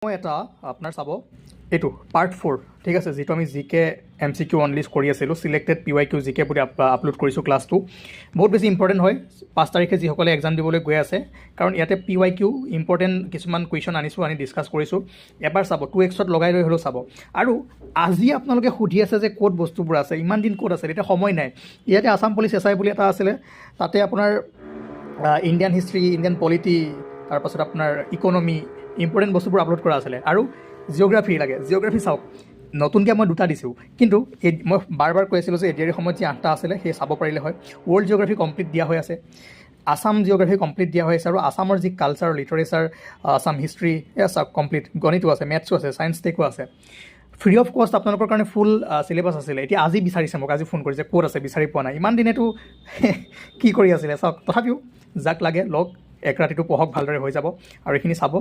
মই এটা আপোনাৰ চাব এইটো পাৰ্ট 4 ঠিক আছে, যিটো আমি G K M C Q অনলিষ্ট কৰি আছিলোঁ, selected P Y Q G K বুলি আপলোড কৰিছোঁ ক্লাছটো। বহুত বেছি ইম্পৰ্টেণ্ট হয় 5 তাৰিখে যিসকলে এক্সাম দিবলৈ গৈ আছে, কাৰণ ইয়াতে পি ৱাই কিউ ইম্পৰ্টেণ্ট কিছুমান কুৱেশ্যন আনিছোঁ, আনি ডিছকাছ কৰিছোঁ। এবাৰ চাব 2x লগাই লৈ হ'লেও চাব। আৰু আজি আপোনালোকে সুধি আছে যে ক'ত বস্তুবোৰ আছে, ইমান দিন ক'ত আছে, এতিয়া সময় নাই। ইয়াতে আছাম পুলিচ এছ আই বুলি এটা আছিলে, তাতে আপোনাৰ ইণ্ডিয়ান হিষ্ট্ৰী, ইণ্ডিয়ান পলিটি, তাৰপাছত আপোনাৰ ইকনমি, ইম্পৰ্টেণ্ট বস্তুবোৰ আপলোড কৰা আছিলে। আৰু জিঅ'গ্ৰাফী লাগে, জিঅ'গ্ৰাফী চাওক, নতুনকৈ মই 2টা দিছোঁ, কিন্তু মই বাৰ বাৰ কৈ আছিলোঁ যে এডিয়াৰি সময়ত যি 8টা আছিলে সেই চাব পাৰিলে হয়। ৱৰ্ল্ড জিঅ'গ্ৰাফী কমপ্লিট দিয়া হৈ আছে, আছাম জিঅ'গ্ৰাফী কমপ্লিট দিয়া হৈ আছে, আৰু আছামৰ যি কালচাৰ, লিটাৰেচাৰ, আছাম হিষ্ট্ৰী, এয়া চাওক কমপ্লিট, গণিতো আছে, মেথছো আছে, ছায়েন্স টেকো আছে। ফ্ৰী অফ কষ্ট আপোনালোকৰ কাৰণে ফুল চিলেবাছ আছিলে। এতিয়া আজি বিচাৰিছে মোক, আজি ফোন কৰিছে ক'ত আছে, বিচাৰি পোৱা নাই। ইমান দিনেতো কি কৰি আছিলে চাওক। তথাপিও যাক লাগে লওক, এক ৰাতিটো পঢ়ক, ভালদৰে হৈ যাব। আৰু এইখিনি চাব।